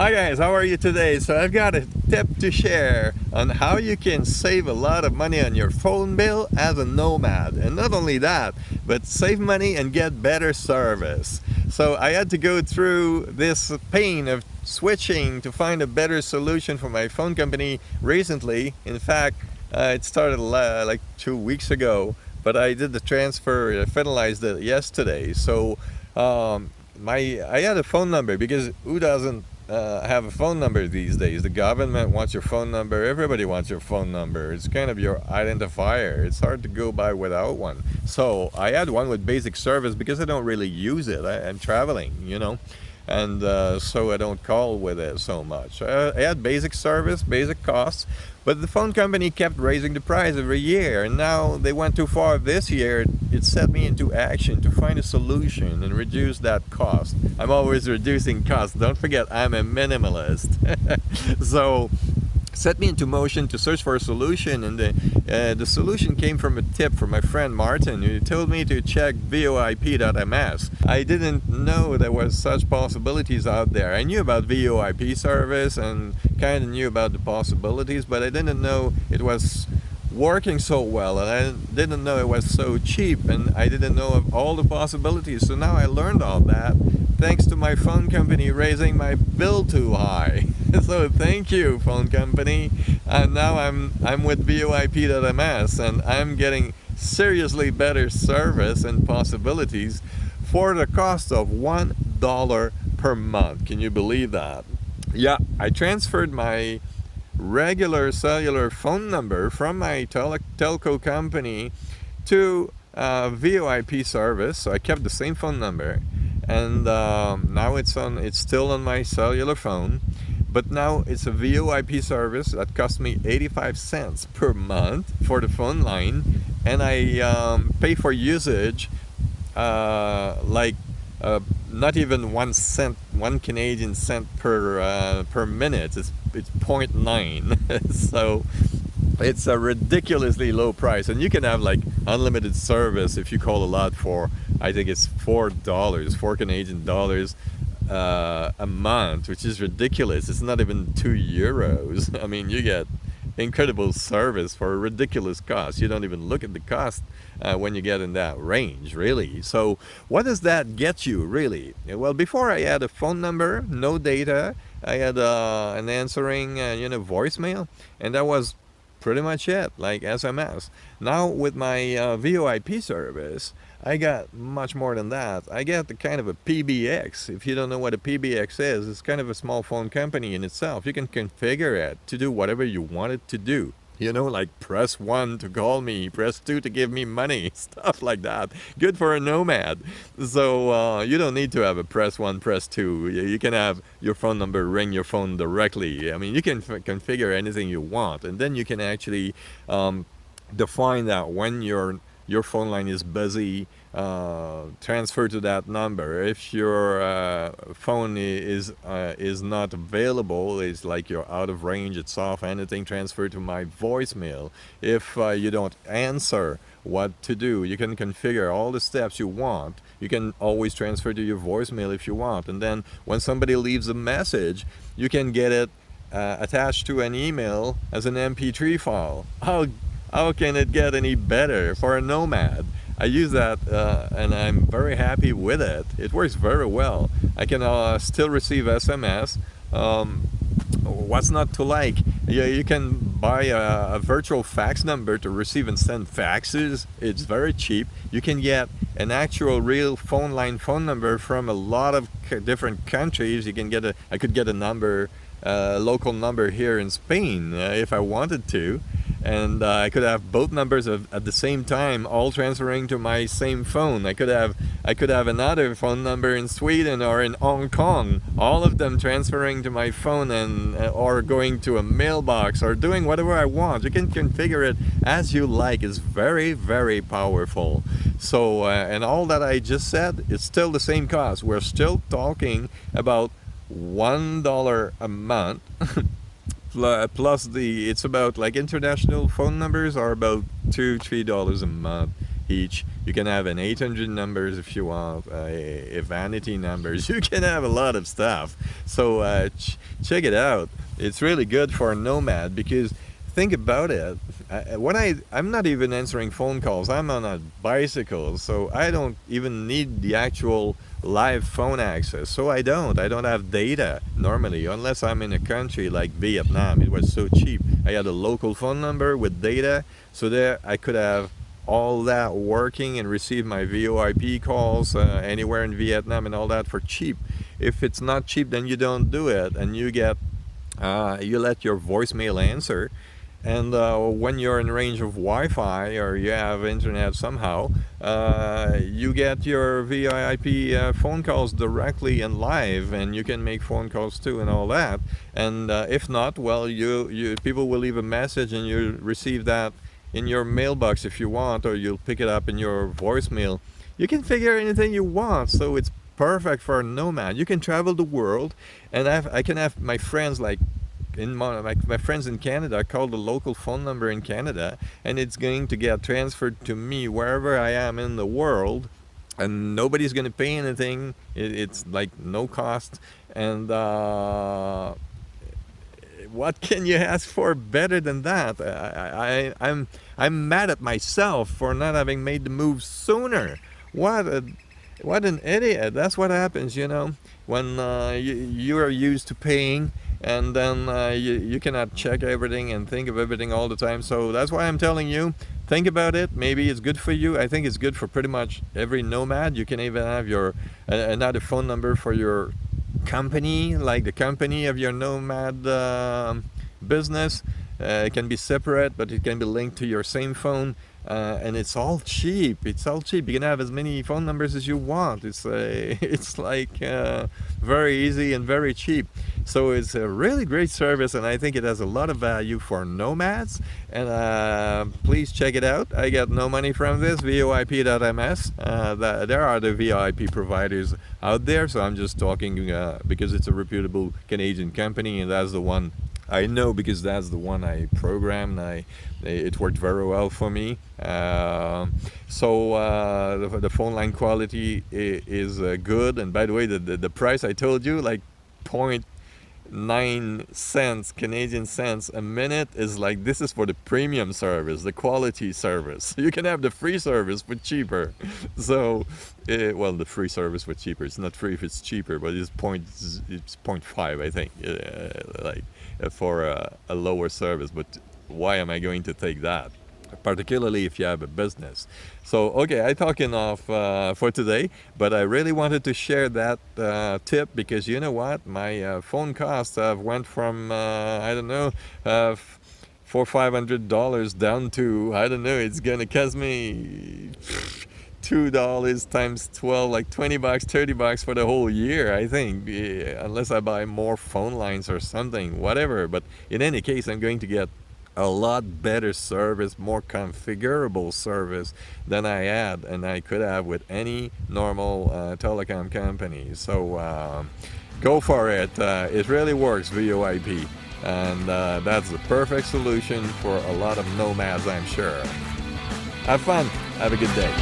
Hi guys, how are you today? So I've got a tip to share on how you can save a lot of money on your phone bill as a nomad. And not only that, but save money and get better service. So I had to go through this pain of switching to find a better solution for my phone company recently. In fact, it started like 2 weeks ago, but I did the transfer, I finalized it yesterday. So I had a phone number, because who doesn't have a phone number these days? The government wants your phone number, everybody wants your phone number. It's kind of your identifier. It's hard to go by without one. So I had one with basic service because I don't really use it. I'm traveling, and so I don't call with it so much. I had basic service, basic costs, but the phone company kept raising the price every year, and now they went too far this year. It set me into action to find a solution and reduce that cost. I'm always reducing costs. Don't forget, I'm a minimalist. So set me into motion to search for a solution, and the solution came from a tip from my friend Martin, who told me to check VOIP.ms. I didn't know there was such possibilities out there. I knew about VOIP service and kind of knew about the possibilities, but I didn't know it was working so well, and I didn't know it was so cheap, and I didn't know of all the possibilities. So now I learned all that thanks to my phone company raising my bill too high. So thank you, phone company. And now I'm with VOIP.ms, and I'm getting seriously better service and possibilities for the cost of $1 per month. Can you believe that? Yeah, I transferred my regular cellular phone number from my telco company to VOIP service, so I kept the same phone number, and now it's still on my cellular phone, but now it's a VOIP service that costs me 85 cents per month for the phone line, and I pay for usage not even 1 cent, 1 Canadian cent per minute. It's 0.9. So it's a ridiculously low price, and you can have like unlimited service if you call a lot for, I think it's $4, 4 Canadian dollars a month, which is ridiculous. It's not even €2. I mean, you get incredible service for a ridiculous cost. You don't even look at the cost when you get in that range, really. So what does that get you, really? Well, before I had a phone number, no data. I had an answering voicemail, and that was pretty much it, like SMS. Now with my VOIP service, I got much more than that. I get the kind of a PBX. If you don't know what a PBX is, it's kind of a small phone company in itself. You can configure it to do whatever you want it to do. Like press 1 to call me, press 2 to give me money, stuff like that. Good for a nomad. So you don't need to have a press 1, press 2. You can have your phone number ring your phone directly. I mean, you can configure anything you want, and then you can actually define that when your phone line is busy, transfer to that number. If your phone is not available, it's like you're out of range, it's off, anything, transfer to my voicemail. If you don't answer, what to do, you can configure all the steps you want. You can always transfer to your voicemail if you want, and then when somebody leaves a message, you can get it attached to an email as an MP3 file. How can it get any better for a nomad? I use that and I'm very happy with it. It works very well. I can still receive SMS. What's not to like? You can buy a virtual fax number to receive and send faxes. It's very cheap. You can get an actual real phone number from a lot of different countries. You can get I could get a number, local number here in Spain if I wanted to. And I could have both numbers at the same time, all transferring to my same phone. I could have another phone number in Sweden or in Hong Kong, all of them transferring to my phone, and or going to a mailbox, or doing whatever I want. You can configure it as you like. It's very, very powerful. So and all that I just said, it's still the same cost. We're still talking about $1 a month. Plus it's about, like, international phone numbers are about $2-3 a month. each. You can have an 800 numbers if you want, a vanity numbers. You can have a lot of stuff. So check it out. It's really good for a nomad, because think about it. I'm not even answering phone calls. I'm on a bicycle, so I don't even need the actual live phone access. So I don't have data normally, unless I'm in a country like Vietnam. It was so cheap. I had a local phone number with data, so there I could have all that working and receive my VOIP calls anywhere in Vietnam and all that for cheap. If it's not cheap, then you don't do it, and you get you let your voicemail answer. And when you're in range of Wi-Fi or you have internet somehow, you get your VoIP phone calls directly and live, and you can make phone calls too and all that. And if not, well, people will leave a message and you receive that in your mailbox if you want, or you'll pick it up in your voicemail. You can figure anything you want, so it's perfect for a nomad. You can travel the world, and I can have my friends like my friends in Canada call the local phone number in Canada, and it's going to get transferred to me wherever I am in the world, and nobody's going to pay anything. It's like no cost, and what can you ask for better than that? I'm mad at myself for not having made the move sooner. What an idiot. That's what happens, when you are used to paying, and then you cannot check everything and think of everything all the time. So that's why I'm telling you, think about it. Maybe it's good for you. I think it's good for pretty much every nomad. You can even have your another phone number for your company, like the company of your nomad business. It can be separate, but it can be linked to your same phone. And it's all cheap. It's all cheap. You can have as many phone numbers as you want. It's like very easy and very cheap. So it's a really great service, and I think it has a lot of value for nomads. And please check it out. I got no money from this. VOIP.ms. There are the VOIP providers out there, so I'm just talking because it's a reputable Canadian company, and that's the one I know, because that's the one I programmed. It worked very well for me. So the phone line quality is good. And by the way, the price I told you, like 0.9 cents, Canadian cents a minute, is like, this is for the premium service, the quality service. You can have the free service for cheaper. So, well, the free service for cheaper. It's not free if it's cheaper, but it's 0.5, I think, for a lower service. But why am I going to take that? Particularly if you have a business. So, okay, I talk enough for today, but I really wanted to share that tip, because you know what? My phone costs have went from, I don't know, $400-500 down to, I don't know, it's gonna cost me $2 times 12, like $20, $30 for the whole year, I think, unless I buy more phone lines or something, whatever. But in any case, I'm going to get a lot better service, more configurable service than I had and I could have with any normal telecom company. So go for it. It really works, VoIP, and that's the perfect solution for a lot of nomads, I'm sure. Have fun. Have a good day.